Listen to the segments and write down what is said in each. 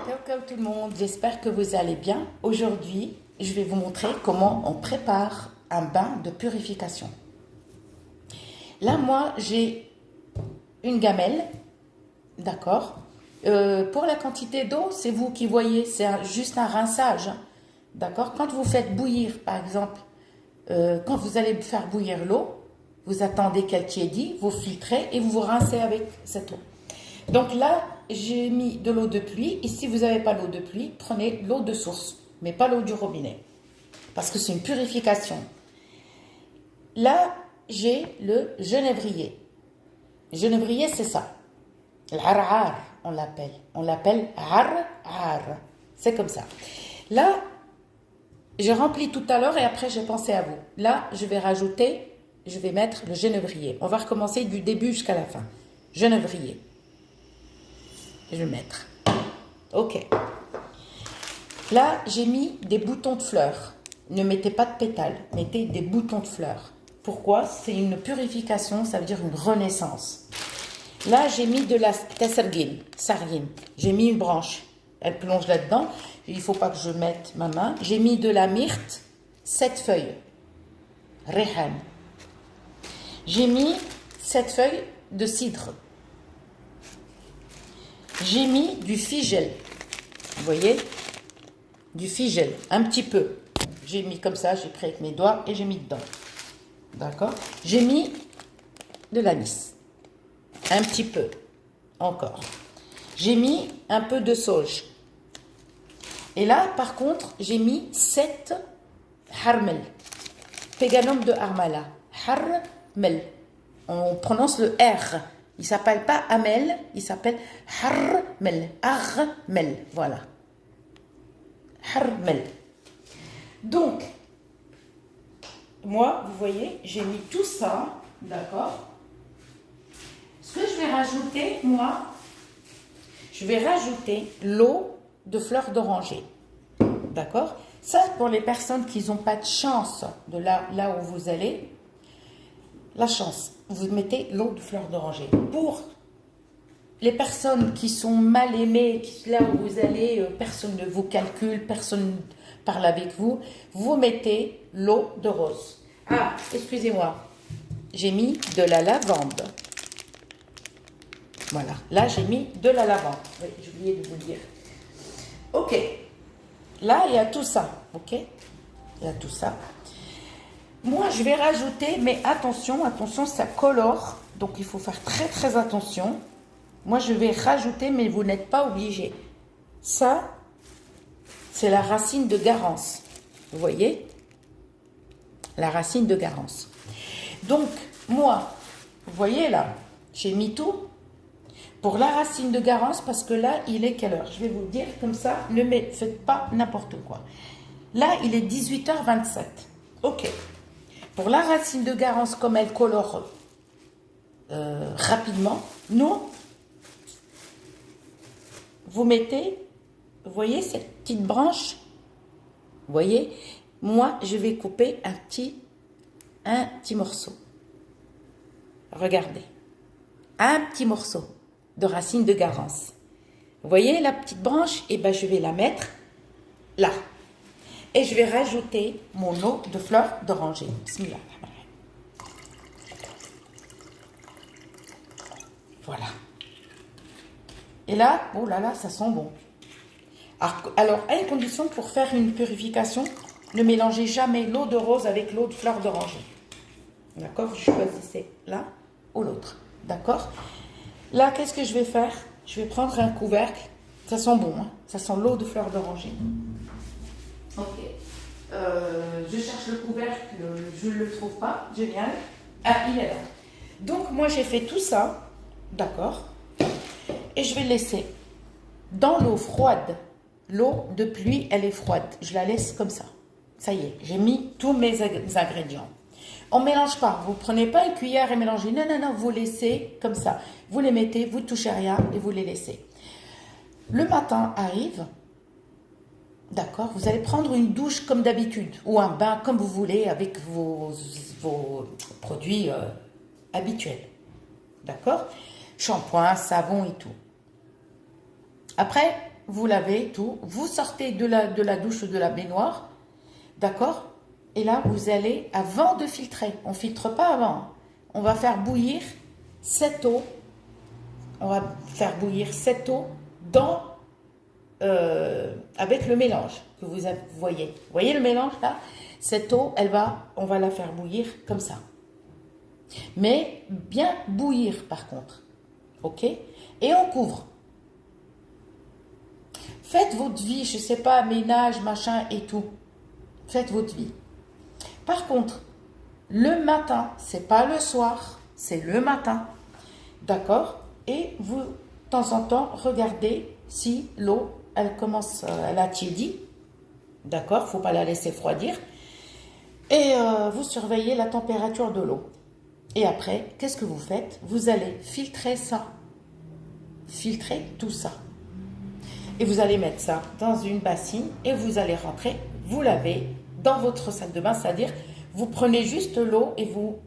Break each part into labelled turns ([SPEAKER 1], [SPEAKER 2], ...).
[SPEAKER 1] Coucou tout le monde, j'espère que vous allez bien. Aujourd'hui, je vais vous montrer comment on prépare un bain de purification. Là, moi, j'ai une gamelle, d'accord. Pour la quantité d'eau, c'est vous qui voyez, c'est juste un rinçage, d'accord. Quand vous faites bouillir, par exemple, quand vous allez faire bouillir l'eau, vous attendez qu'elle tiédit, vous filtrez et vous vous rincez avec cette eau. Donc là, j'ai mis de l'eau de pluie. Et si vous n'avez pas l'eau de pluie, prenez l'eau de source, mais pas l'eau du robinet. Parce que c'est une purification. Là, j'ai le genévrier. Genévrier, c'est ça. L'ar-ar, on l'appelle. On l'appelle ar-ar. C'est comme ça. Là, j'ai rempli tout à l'heure et après, j'ai pensé à vous. Là, je vais mettre le genévrier. On va recommencer du début jusqu'à la fin. Genévrier. Je vais le mettre. Ok. Là, j'ai mis des boutons de fleurs. Ne mettez pas de pétales, mettez des boutons de fleurs. Pourquoi? C'est une purification, ça veut dire une renaissance. Là, j'ai mis de la sargine. J'ai mis une branche. Elle plonge là-dedans. Il ne faut pas que je mette ma main. J'ai mis de la myrte, 7 feuilles. Rehan. J'ai mis 7 feuilles de cidre. J'ai mis du figel, vous voyez, du figel, un petit peu. J'ai mis comme ça, j'ai pris avec mes doigts et j'ai mis dedans. D'accord? J'ai mis de l'anis, un petit peu, encore. J'ai mis un peu de sauge. Et là, par contre, j'ai mis 7 harmel, péganum de Harmala. Harmel, on prononce le R. Il ne s'appelle pas Amel, il s'appelle Harmel. Harmel, voilà. Harmel. Donc, moi, vous voyez, j'ai mis tout ça, d'accord. Ce que je vais rajouter, moi, je vais rajouter l'eau de fleurs d'oranger, d'accord. Ça, pour les personnes qui n'ont pas de chance de là où vous allez, la chance, vous mettez l'eau de fleurs d'oranger. Pour les personnes qui sont mal aimées, là où vous allez, personne ne vous calcule, personne ne parle avec vous, vous mettez l'eau de rose. Ah, excusez-moi, j'ai mis de la lavande. Voilà, là j'ai mis de la lavande. Oui, j'ai oublié de vous le dire. Ok, là il y a tout ça, ok. Il y a tout ça. Moi, je vais rajouter, mais attention, ça colore. Donc, il faut faire très, très attention. Moi, je vais rajouter, mais vous n'êtes pas obligé. Ça, c'est la racine de Garance. Vous voyez? La racine de Garance. Donc, moi, vous voyez là, j'ai mis tout. Pour la racine de Garance, parce que là, il est quelle heure? Je vais vous dire comme ça, ne faites pas n'importe quoi. Là, il est 18h27. Ok. Pour la racine de Garance, comme elle colore rapidement, nous, vous mettez, vous voyez cette petite branche, vous voyez, moi, je vais couper un petit morceau. Regardez, un petit morceau de racine de Garance. Vous voyez la petite branche? Et ben, je vais la mettre là. Et je vais rajouter mon eau de fleurs d'oranger. Bismillah. Voilà. Et là, oh là là, ça sent bon. Alors, à une condition pour faire une purification, ne mélangez jamais l'eau de rose avec l'eau de fleurs d'oranger. D'accord? Choisissez l'un ou l'autre. D'accord? Là, qu'est-ce que je vais faire? Je vais prendre un couvercle. Ça sent bon, hein? Ça sent l'eau de fleurs d'oranger. Ok. Je cherche le couvercle, je ne le trouve pas. Génial. Ah, il est là. Donc, moi, j'ai fait tout ça. D'accord. Et je vais laisser dans l'eau froide. L'eau de pluie, elle est froide. Je la laisse comme ça. Ça y est, j'ai mis tous mes ingrédients. On ne mélange pas. Vous ne prenez pas une cuillère et mélangez. Non, non, non, vous laissez comme ça. Vous les mettez, vous ne touchez rien et vous les laissez. Le matin arrive. D'accord, vous allez prendre une douche comme d'habitude ou un bain comme vous voulez avec vos produits habituels. D'accord? Shampoing, savon et tout. Après, vous lavez tout, vous sortez de la douche ou de la baignoire, d'accord? Et là, vous allez, avant de filtrer, on ne filtre pas avant, on va faire bouillir cette eau, on va faire bouillir cette eau dans, avec le mélange que vous voyez. Vous voyez le mélange là? Cette eau, on va la faire bouillir comme ça. Mais bien bouillir par contre, ok? Et on couvre. Faites votre vie, je ne sais pas, ménage, machin et tout. Faites votre vie. Par contre, le matin, c'est pas le soir, c'est le matin. D'accord? Et vous, de temps en temps, regardez si l'eau, elle a tiédi. D'accord? Il ne faut pas la laisser refroidir. Et vous surveillez la température de l'eau. Et après, qu'est-ce que vous faites? Vous allez filtrer ça. Filtrer tout ça. Et vous allez mettre ça dans une bassine et vous allez rentrer, vous lavez dans votre salle de bain, c'est-à-dire vous prenez juste l'eau et vous,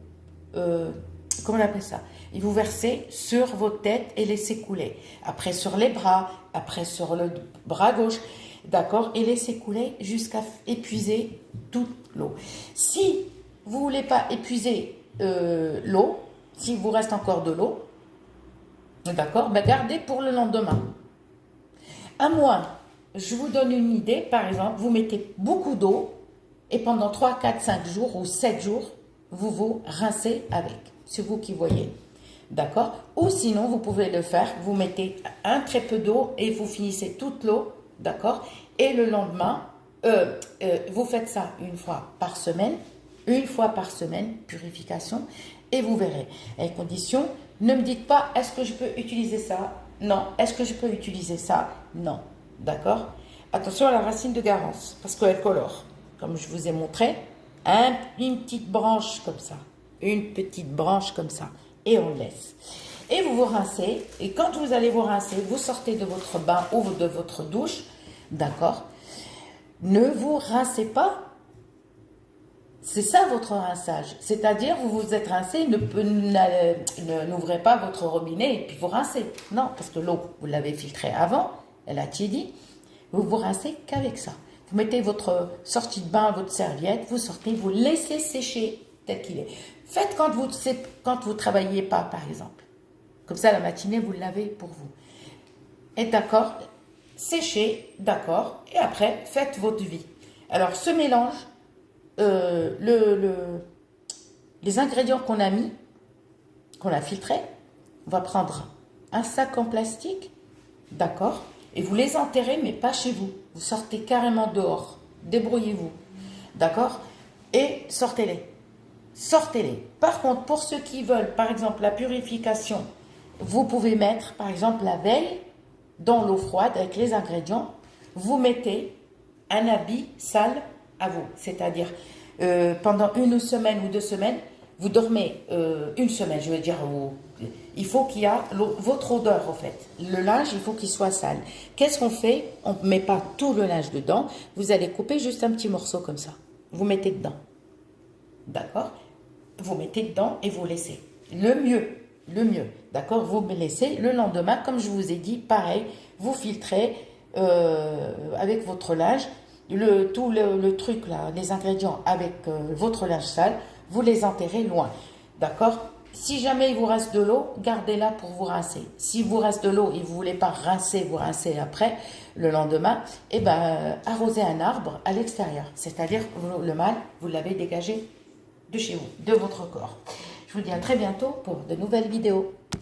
[SPEAKER 1] comment on appelle ça? Et vous versez sur votre tête et laissez couler. Après sur les bras, après sur le bras gauche, d'accord? Et laissez couler jusqu'à épuiser toute l'eau. Si vous ne voulez pas épuiser l'eau, s'il vous reste encore de l'eau, d'accord? Ben gardez pour le lendemain. À moins, je vous donne une idée, par exemple, vous mettez beaucoup d'eau et pendant 3, 4, 5 jours ou 7 jours, vous vous rincez avec. C'est vous qui voyez. D'accord? Ou sinon, vous pouvez le faire, vous mettez un très peu d'eau et vous finissez toute l'eau. D'accord? Et le lendemain, vous faites ça une fois par semaine. Une fois par semaine, purification. Et vous verrez. À condition, ne me dites pas, est-ce que je peux utiliser ça? Non. Est-ce que je peux utiliser ça? Non. D'accord? Attention à la racine de garance, parce qu'elle colore. Comme je vous ai montré, une petite branche comme ça. Une petite branche comme ça. Et on laisse. Et vous vous rincez. Et quand vous allez vous rincer, vous sortez de votre bain ou de votre douche. D'accord? Ne vous rincez pas. C'est ça votre rinçage. C'est-à-dire, vous vous êtes rincé, n'ouvrez pas votre robinet et puis vous rincez. Non, parce que l'eau, vous l'avez filtrée avant, elle a tiédi. Vous vous rincez qu'avec ça. Vous mettez votre sortie de bain, votre serviette, vous sortez, vous laissez sécher tel qu'il est. Faites quand vous ne travaillez pas, par exemple. Comme ça, la matinée, vous le lavez pour vous. Et d'accord, séchez, d'accord, et après, faites votre vie. Alors, ce mélange, les ingrédients qu'on a mis, qu'on a filtrés, on va prendre un sac en plastique, d'accord, et vous les enterrez, mais pas chez vous. Vous sortez carrément dehors, débrouillez-vous, d'accord, et sortez-les. Sortez-les. Par contre, pour ceux qui veulent, par exemple, la purification, vous pouvez mettre, par exemple, la veille, dans l'eau froide, avec les ingrédients, vous mettez un habit sale à vous. C'est-à-dire, pendant une semaine ou 2 semaines, vous dormez une semaine, je veux dire, il faut qu'il y ait votre odeur, en fait. Le linge, il faut qu'il soit sale. Qu'est-ce qu'on fait? On ne met pas tout le linge dedans. Vous allez couper juste un petit morceau comme ça. Vous mettez dedans. D'accord? Vous mettez dedans et vous laissez. Le mieux. D'accord? Vous me laissez. Le lendemain, comme je vous ai dit, pareil, vous filtrez avec votre linge. Tout le truc là, les ingrédients avec votre linge sale, vous les enterrez loin. D'accord? Si jamais il vous reste de l'eau, gardez-la pour vous rincer. Si vous reste de l'eau et vous ne voulez pas rincer, vous rincez après, le lendemain, eh ben, arrosez un arbre à l'extérieur. C'est-à-dire, le mal, vous l'avez dégagé de chez vous, de votre corps. Je vous dis à très bientôt pour de nouvelles vidéos.